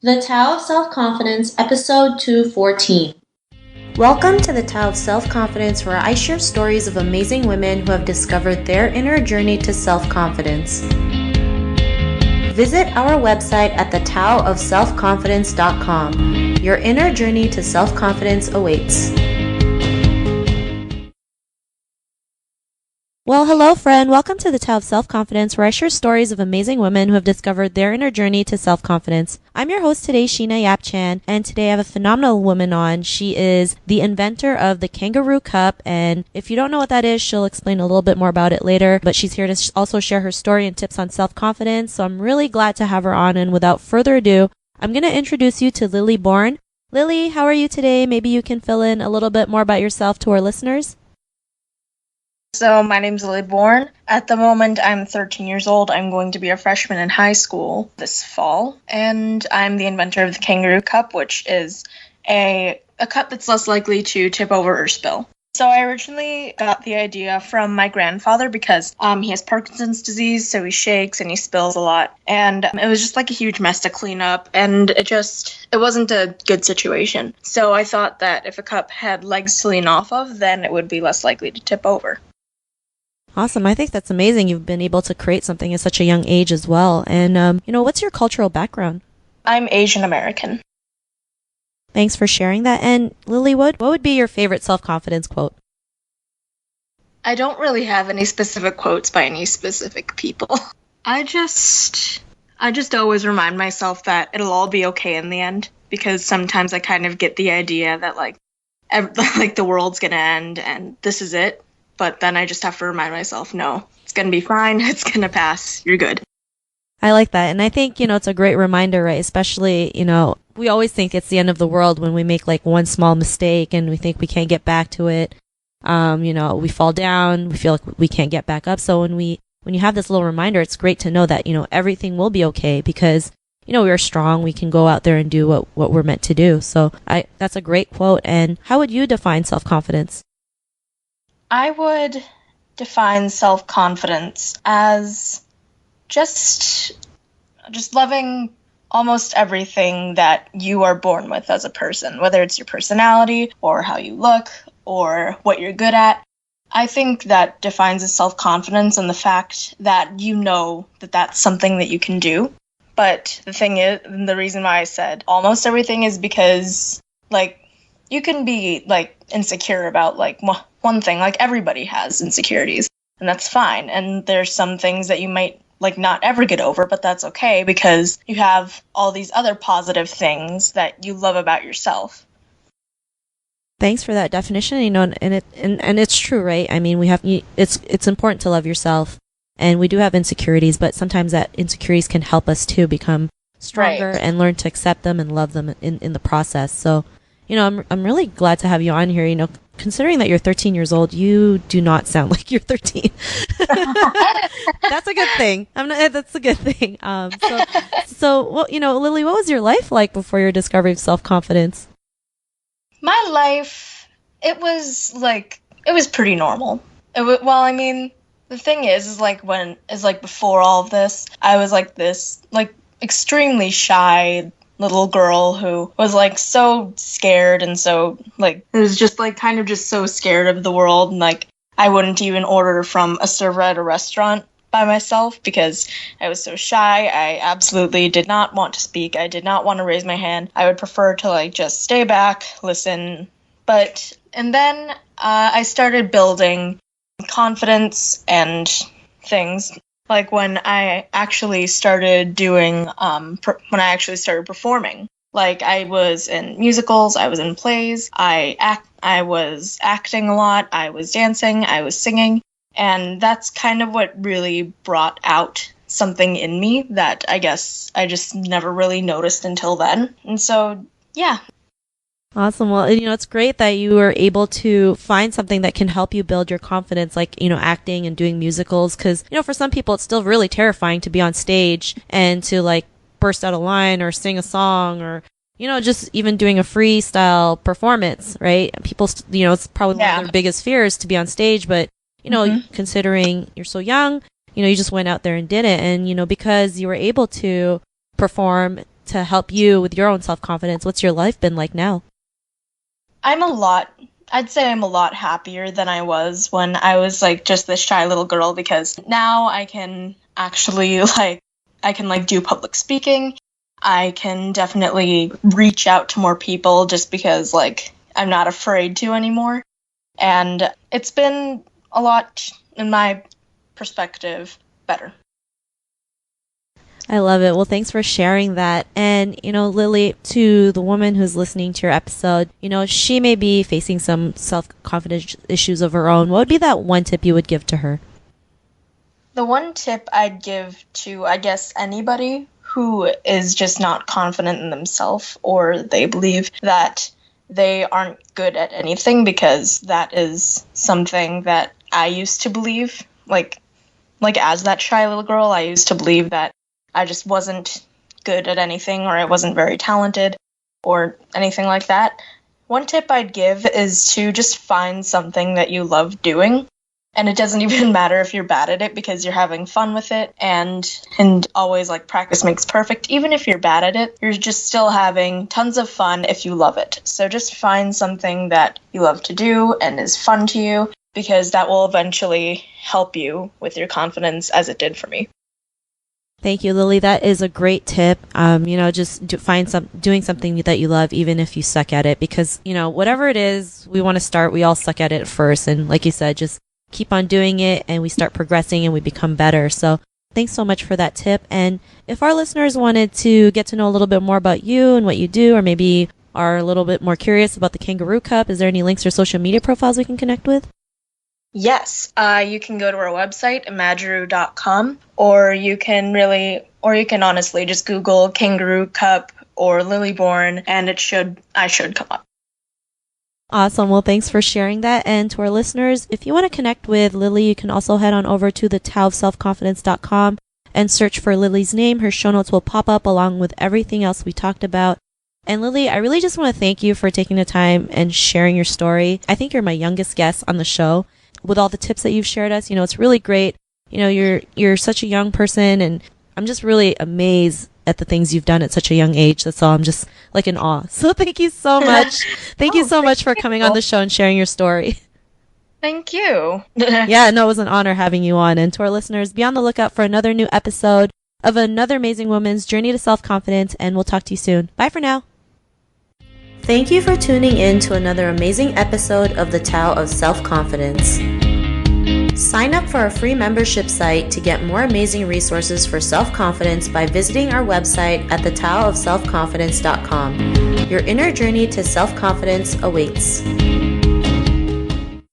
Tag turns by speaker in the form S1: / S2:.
S1: The Tao of Self-Confidence, Episode 214. Welcome to the Tao of Self-Confidence, where I share stories of amazing women who have discovered their inner journey to self-confidence. Visit our website at thetaoofselfconfidence.com. Your inner journey to self-confidence awaits. Well, hello, friend. Welcome to the Tao of Self-Confidence, where I share stories of amazing women who have discovered their inner journey to self-confidence. I'm your host today, Sheena Yap-Chan, and today I have a phenomenal woman on. She is the inventor of the Kangaroo Cup, and if you don't know what that is, she'll explain a little bit more about it later, but she's here to also share her story and tips on self-confidence, so I'm really glad to have her on, and without further ado, I'm going to introduce you to Lily Bourne. Lily, how are you today? Maybe you can fill in a little bit more about yourself to our listeners.
S2: So my name's Lily Bourne. At the moment, I'm 13 years old. I'm going to be a freshman in high school this fall. And I'm the inventor of the Kangaroo Cup, which is a cup that's less likely to tip over or spill. So I originally got the idea from my grandfather because he has Parkinson's disease, so he shakes and he spills a lot. And it was just like a huge mess to clean up, and it wasn't a good situation. So I thought that if a cup had legs to lean off of, then it would be less likely to tip over.
S1: Awesome. I think that's amazing. You've been able to create something at such a young age as well. And, what's your cultural background?
S2: I'm Asian American.
S1: Thanks for sharing that. And Lily, what would be your favorite self-confidence quote?
S2: I don't really have any specific quotes by any specific people. I just always remind myself that it'll all be okay in the end, because sometimes I kind of get the idea that like the world's gonna end and this is it. But then I just have to remind myself, no, it's going to be fine. It's going to pass. You're good.
S1: I like that. And I think, it's a great reminder, right? Especially, we always think it's the end of the world when we make like one small mistake and we think we can't get back to it. We fall down. We feel like we can't get back up. So when you have this little reminder, it's great to know that, everything will be okay because, we are strong. We can go out there and do what we're meant to do. So that's a great quote. And how would you define self-confidence?
S2: I would define self-confidence as just loving almost everything that you are born with as a person, whether it's your personality or how you look or what you're good at. I think that defines a self-confidence and the fact that you know that that's something that you can do. But the thing is, the reason why I said almost everything is because, you can be, insecure about, one thing. Everybody has insecurities, and that's fine. And there's some things that you might, not ever get over, but that's okay because you have all these other positive things that you love about yourself.
S1: Thanks for that definition, and it's true, right? I mean, it's important to love yourself, and we do have insecurities, but sometimes that insecurities can help us to become stronger and learn to accept them and love them in the process. So, I'm really glad to have you on here. Considering that you're 13 years old, you do not sound like you're 13. That's a good thing. That's a good thing. Lily, what was your life like before your discovery of self-confidence?
S2: My life, it was pretty normal. The thing is before all of this, I was this extremely shy little girl who was so scared and so it was just kind of just so scared of the world, and I wouldn't even order from a server at a restaurant by myself because I was so shy. I absolutely did not want to speak. I did not want to raise my hand. I would prefer to just stay back, listen. And then I started building confidence and things. When I actually started performing. I was in musicals, I was in plays, I was acting a lot, I was dancing, I was singing, and that's kind of what really brought out something in me that I guess I just never really noticed until then. And so, yeah.
S1: Awesome. Well, it's great that you were able to find something that can help you build your confidence, acting and doing musicals. Because, for some people, it's still really terrifying to be on stage and to, burst out a line or sing a song or, just even doing a freestyle performance, right? People, it's probably one of their biggest fears to be on stage. But, considering you're so young, you just went out there and did it. And, because you were able to perform to help you with your own self-confidence. What's your life been like now?
S2: I'd say I'm a lot happier than I was when I was like just this shy little girl, because now I can actually do public speaking. I can definitely reach out to more people just because like I'm not afraid to anymore. And it's been a lot, in my perspective, better.
S1: I love it. Well, thanks for sharing that. And, Lily, to the woman who's listening to your episode, she may be facing some self-confidence issues of her own. What would be that one tip you would give to her?
S2: The one tip I'd give to, I guess, anybody who is just not confident in themselves, or they believe that they aren't good at anything, because that is something that I used to believe. Like as that shy little girl, I used to believe that I just wasn't good at anything, or I wasn't very talented or anything like that. One tip I'd give is to just find something that you love doing. And it doesn't even matter if you're bad at it, because you're having fun with it, and always like practice makes perfect. Even if you're bad at it, you're just still having tons of fun if you love it. So just find something that you love to do and is fun to you, because that will eventually help you with your confidence, as it did for me.
S1: Thank you, Lily. That is a great tip. Just doing something that you love, even if you suck at it, because, whatever it is we want to start, we all suck at it first. And like you said, just keep on doing it, and we start progressing and we become better. So thanks so much for that tip. And if our listeners wanted to get to know a little bit more about you and what you do, or maybe are a little bit more curious about the Kangaroo Cup, is there any links or social media profiles we can connect with?
S2: Yes, you can go to our website, imaginaroo.com, or you can honestly just Google Kangaroo Cup or Lilyborn, and I should come up.
S1: Awesome. Well, thanks for sharing that. And to our listeners, if you want to connect with Lily, you can also head on over to thetaoofselfconfidence.com and search for Lily's name. Her show notes will pop up along with everything else we talked about. And Lily, I really just want to thank you for taking the time and sharing your story. I think you're my youngest guest on the show. With all the tips that you've shared us, it's really great. You're such a young person, and I'm just really amazed at the things you've done at such a young age. That's all. I'm just like in awe. So thank you so much. Thank you so much for coming on the show and sharing your story.
S2: Thank you.
S1: Yeah, no, it was an honor having you on. And to our listeners, be on the lookout for another new episode of another amazing woman's journey to self-confidence, and we'll talk to you soon. Bye for now. Thank you for tuning in to another amazing episode of the Tao of Self-Confidence. Sign up for our free membership site to get more amazing resources for self-confidence by visiting our website at thetaoofselfconfidence.com. Your inner journey to self-confidence awaits.